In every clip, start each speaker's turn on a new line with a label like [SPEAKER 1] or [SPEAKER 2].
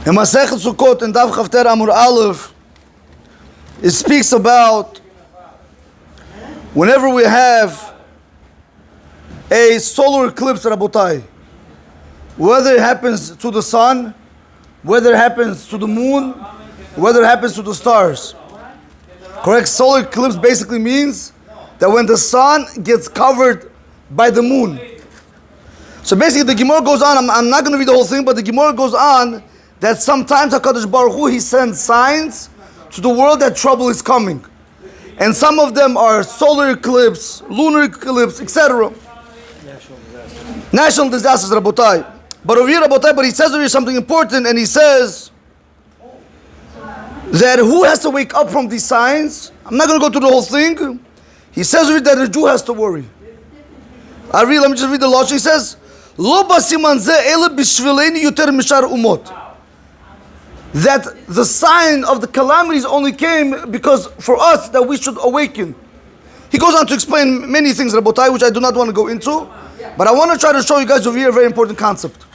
[SPEAKER 1] In Masechet Sukkot in Daf Chavter Amur Aleph, it speaks about whenever we have a solar eclipse, Rabotai, whether it happens to the sun, whether it happens to the moon, whether it happens to the stars. Correct? Solar eclipse basically means that when the sun gets covered by the moon. So basically the Gemara goes on, I'm not going to read the whole thing, but the Gemara goes on that sometimes HaKadosh Baruch Hu, He sends signs to the world that trouble is coming. And some of them are solar eclipse, lunar eclipse, etc. National disasters, Rabotai. But over here, Rabotai, but he says over here something important, and he says that who has to wake up from these signs? I'm not going to go through the whole thing. He says over here that the Jew has to worry. Let me just read the law. He says, Lo basiman ze ele bishvileni yuter mishar umot. That the sign of the calamities only came because for us that we should awaken. He goes on to explain many things, Rabotai, which I do not want to go into, but I want to try to show you guys over here a very important concept.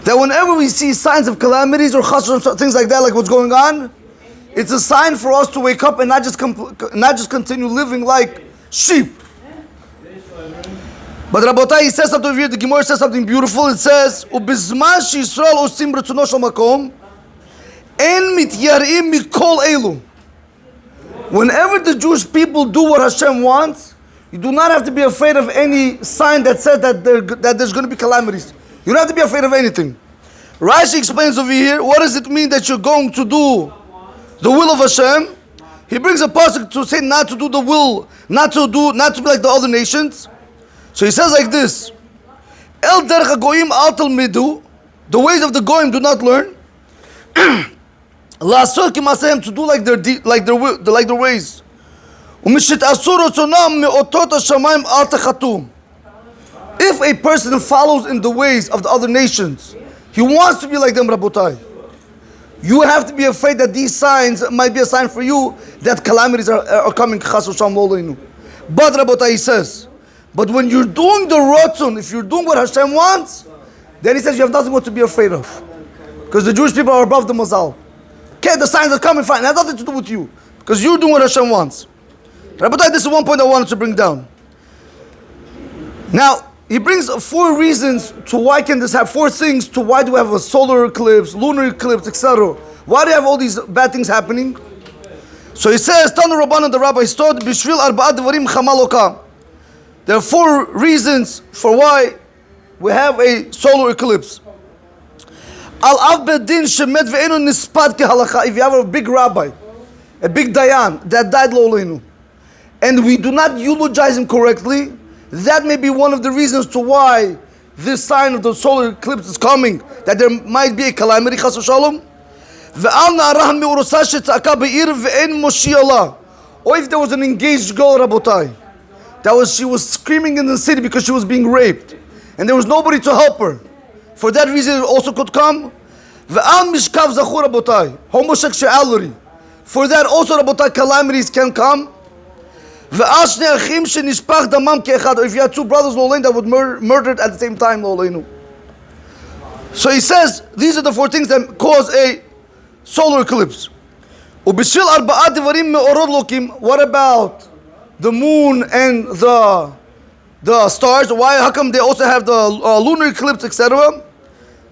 [SPEAKER 1] That whenever we see signs of calamities or chasr, things like that, like what's going on, it's a sign for us to wake up and not just continue living like sheep. But Rabotai, he says something over here, the Gemara says something beautiful. It says, "Ubizman sheYisrael osim retzuno shel makom." Whenever the Jewish people do what Hashem wants, you do not have to be afraid of any sign that says that there's going to be calamities. You don't have to be afraid of anything. Rashi explains over here, what does it mean that you're going to do the will of Hashem? He brings a pasuk to say not to do the will, not to be like the other nations. So he says like this: El derech hagoyim al talmidu, the ways of the goyim do not learn. La'asor kimasehem, to do like their ways. Umishit asur rotzonam me'otot hashamayim al techatu. If a person follows in the ways of the other nations, he wants to be like them, Rabotai. You have to be afraid that these signs might be a sign for you that calamities are coming. But Rabotai, he says, but when you're doing the rotzon, if you're doing what Hashem wants, then he says you have nothing more to be afraid of. Because the Jewish people are above the mazal. Okay, the signs are coming, fine. It has nothing to do with you. Because you're doing what Hashem wants. Rabbi, this is one point I wanted to bring down. Now, he brings 4 reasons to why can this have 4 things to why do we have a solar eclipse, lunar eclipse, etc. Why do you have all these bad things happening? So he says, Tanu Rabbanan, the rabbis taught, Bishvil arba'at devarim chamaloka. There are 4 reasons for why we have a solar eclipse. Al Bedin shemet ve'enu nispad kehalacha. If you have a big rabbi, a big dayan that died lo'olenu, and we do not eulogize him correctly, that may be one of the reasons to why this sign of the solar eclipse is coming, that there might be a calamity, chas v'shalom. Ve'al na'arah me'urusa shetzaka be'ir ve'en moshiyala. Or if there was an engaged girl, Rabotai, she was screaming in the city because she was being raped, and there was nobody to help her. For that reason, it also could come. Ve'al mishkav zachur, Rabotai, homosexuality. For that also, Rabotai, calamities can come. Ve'al shnei achim shenishpach damam ke'echad. If you had 2 brothers that were murdered at the same time, so he says these are the 4 things that cause a solar eclipse. Ubishil arba'at devarim me'orod lokim. What about the moon and the stars? Why? How come they also have the lunar eclipse, etc.?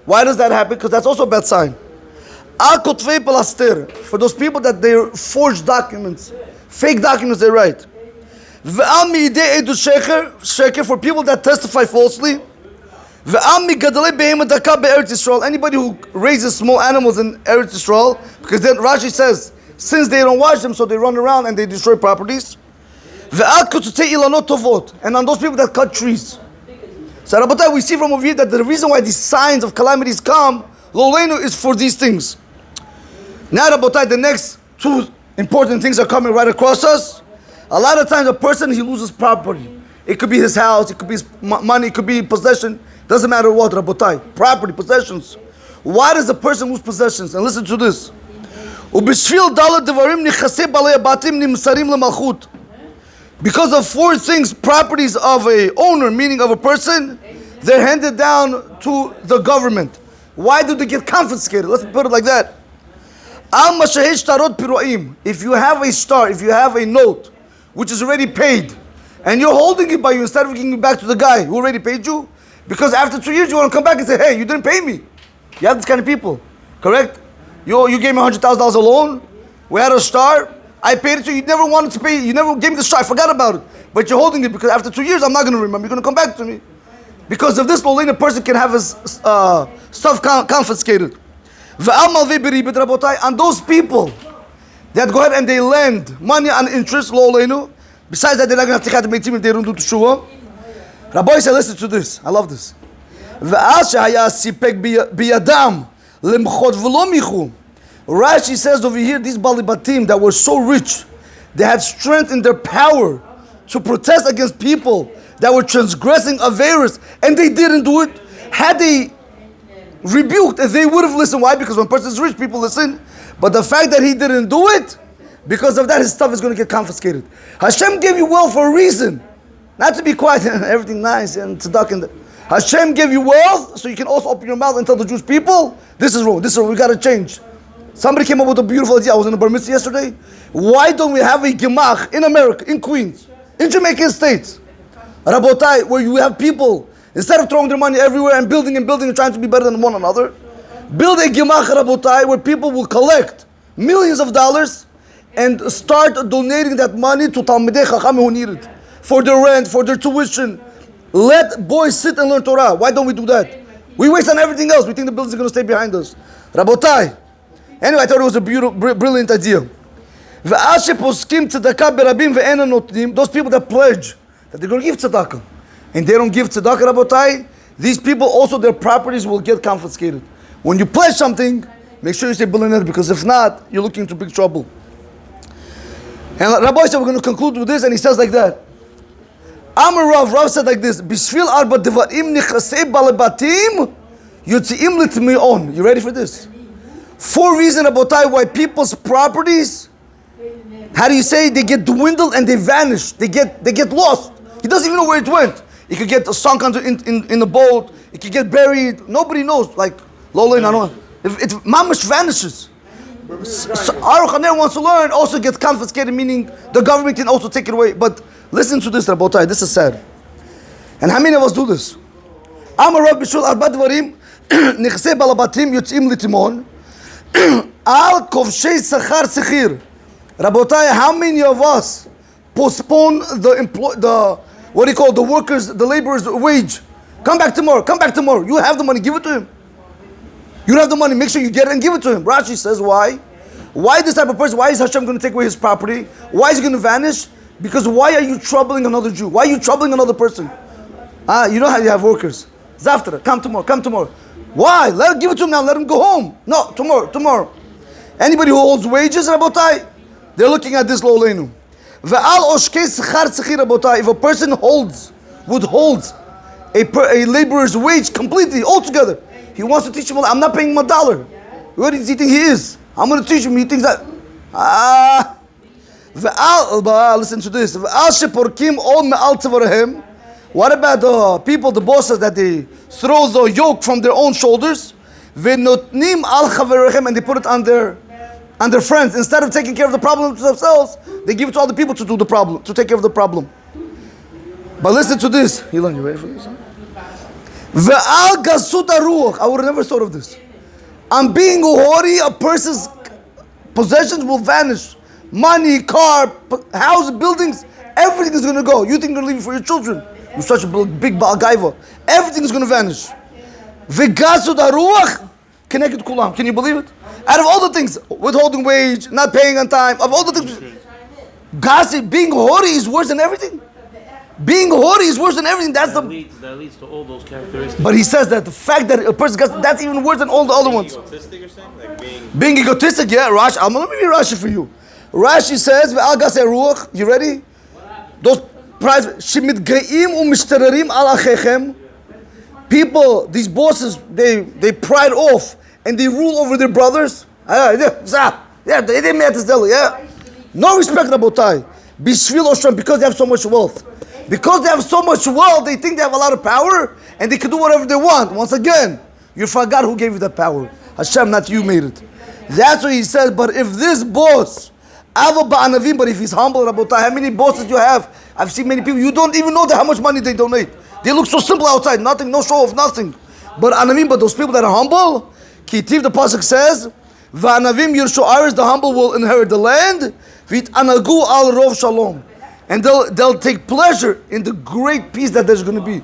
[SPEAKER 1] Why does that happen? Because that's also a bad sign. Al kotvei palaster, for those people that they forge documents, fake documents they write. Ve'al mi'idei edus sheker, for people that testify falsely. Ve'al mi'gadalei behemoth daka be'eretz Yisrael, anybody who raises small animals in Eretz Yisrael, because then Rashi says, since they don't watch them, so they run around and they destroy properties. Ve'al kotutei ilanot tovot, and on those people that cut trees. So Rabotai, we see from over here that the reason why these signs of calamities come, Lolenu, is for these things. Now Rabotai, the next 2 important things are coming right across us. A lot of times a person, he loses property. It could be his house, it could be his money, it could be possession. Doesn't matter what, Rabotai. Property, possessions. Why does a person lose possessions? And listen to this. Because of 4 things, properties of a owner, meaning of a person, they're handed down to the government. Why do they get confiscated? Let's put it like that. If you have a star, if you have a note, which is already paid, and you're holding it by you instead of giving it back to the guy who already paid you, because after 2 years you want to come back and say, hey, you didn't pay me. You have this kind of people, correct? You gave me $100,000 a loan. We had a star. I paid it to you. You never wanted to pay. You never gave me the star. I forgot about it. But you're holding it because after 2 years, I'm not going to remember. You're going to come back to me. Because of this, a person can have his stuff confiscated. And those people that go ahead and they lend money on interest, besides that, they're not going to have to take out the if they don't do teshuva. Rabbi said, listen to this. I love this. Rashi says over here, these Balibatim that were so rich, they had strength in their power to protest against people that were transgressing Averis, and they didn't do it. Had they rebuked, they would have listened. Why? Because when a person is rich, people listen. But the fact that he didn't do it, because of that, his stuff is going to get confiscated. Hashem gave you wealth for a reason. Not to be quiet and everything nice and tzedakah and Hashem gave you wealth so you can also open your mouth and tell the Jewish people, this is wrong, we got to change. Somebody came up with a beautiful idea. I was in a bar mitzvah yesterday. Why don't we have a gemach in America, in Queens, in Jamaican states, Rabotai, where you have people, instead of throwing their money everywhere and building and trying to be better than one another, build a gemach, Rabotai, where people will collect millions of dollars and start donating that money to Talmidei Chacham who need it, for their rent, for their tuition. Let boys sit and learn Torah. Why don't we do that? We waste on everything else. We think the buildings are going to stay behind us. Rabotai. Anyway, I thought it was a brilliant idea. Those people that pledge that they're going to give tzedakah, and they don't give tzedakah, Rabotai, these people also, their properties will get confiscated. When you pledge something, make sure you say billionaire, because if not, you're looking into big trouble. And Rabbi said, we're going to conclude with this, and he says like that. Amar Rav said like this, Bishvil arba devarim nichasei balabatim yotziim litmi'on. You ready for this? 4 reasons, Rabotai, why people's properties, how do you say, they get dwindled and they vanish. They get lost. He doesn't even know where it went. It could get sunk in the boat. It could get buried. Nobody knows. Like, Lola, I don't know. If mamash vanishes. So Aruch HaNer wants to learn, also gets confiscated, meaning the government can also take it away. But listen to this, Rabotai, this is sad. And how many of us do this? Amar Rav Bishul arba dvarim nichsei balabatim yotzim litimon al kovshei sachar sechir. Rabotai, how many of us postpone the workers, the laborers' wage? Come back tomorrow. You have the money, give it to him. You don't have the money, make sure you get it and give it to him. Rashi says, why? Why this type of person? Why is Hashem going to take away his property? Why is he going to vanish? Because why are you troubling another Jew? Why are you troubling another person? You know how you have workers. Zaftra, come tomorrow. Why? Give it to him now, let him go home. No, tomorrow. Anybody who holds wages, Rabotai, they're looking at this lo leinu. If a person withholds a laborer's wage completely, altogether, he wants to teach him, I'm not paying him $1. Where does he think he is? I'm going to teach him. He thinks that. Listen to this. What about the people, the bosses, that they throw the yoke from their own shoulders? And they put it on their friends. Instead of taking care of the problem themselves, they give it to other people to do the problem, to take care of the problem. But listen to this. Elon, you ready for this? I would have never thought of this. On being haughty, a person's possessions will vanish. Money, car, house, buildings, everything is going to go. You think you're going to leave it for your children? You're such a big Baal Gaiva. Everything is going to vanish. Connected kulam. Can you believe it? Out of all the things, withholding wage, not paying on time, of all the things, gossip, being haughty is worse than everything. Being haughty is worse than everything. That
[SPEAKER 2] leads to all those characteristics.
[SPEAKER 1] But he says that the fact that a person gets, that's even worse than all the other ones.
[SPEAKER 2] Egotistic, you're saying? Like
[SPEAKER 1] being egotistic, yeah. Rashi, let me read Rashi for you. Rashi says, "Ve'al gasei ruach." You ready? Those private shemitgaim u'mishterarim al achechem. People, these bosses, they pride off and they rule over their brothers. Yeah, they didn't matter still. Yeah, no respect, Rabotai. Bishvil Osham, because they have so much wealth. Because they have so much wealth, they think they have a lot of power and they can do whatever they want. Once again, You forgot who gave you that power. Hashem, not you made it. That's what he says. But if this boss, but if he's humble, Rabotai, how many bosses you have? I've seen many people, you don't even know how much money they donate. They look so simple outside, nothing, no show off, nothing. But Anavim, but those people that are humble, Kitiv, the Pasuk says, V'anavim yirshu aretz, the humble will inherit the land, V'it'anagu al rov shalom. And they'll take pleasure in the great peace that there's going to be.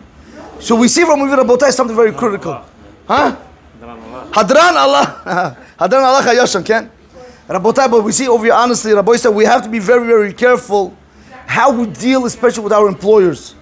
[SPEAKER 1] So we see from Rabotai something very critical. Huh? Hadran Allah. Hadran Allah Hayasham, can? Rabotai, but we see over here, honestly, Rabbi said we have to be very, very careful how we deal, especially with our employers.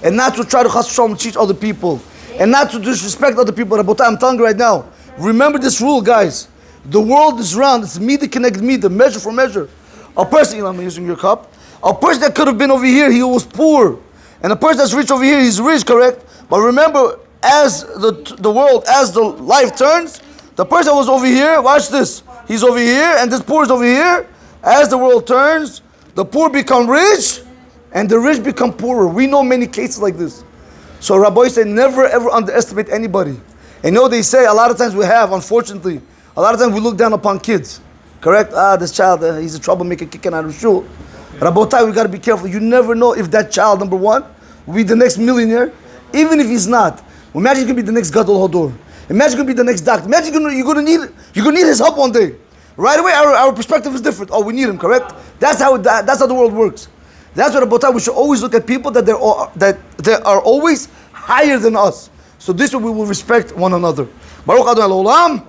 [SPEAKER 1] And not to try to chas v'shalom teach other people. And not to disrespect other people. Rabotai, I'm telling you right now, remember this rule, guys. The world is round. It's meter connect meter, measure for measure. A person, I'm using your cup. A person that could have been over here, he was poor. And a person that's rich over here, he's rich, correct? But remember, as the world, as the life turns, the person that was over here, watch this. He's over here, and this poor is over here. As the world turns, the poor become rich, and the rich become poorer. We know many cases like this. So Rabbi said, never ever underestimate anybody. And you know they say, a lot of times we have, unfortunately, a lot of times we look down upon kids. Correct? This child, he's a troublemaker kicking out of shul. Rabotai, we got to be careful. You never know if that child, number one, will be the next millionaire, even if he's not. Imagine he's going to be the next Gadol Hodor. Imagine going to be the next doctor. Imagine you're going to need his help one day. Right away, our perspective is different. Oh, we need him, correct? That's how the world works. That's what Rabotai, we should always look at people that they are always higher than us. So this way we will respect one another. Baruch Adonai Olam.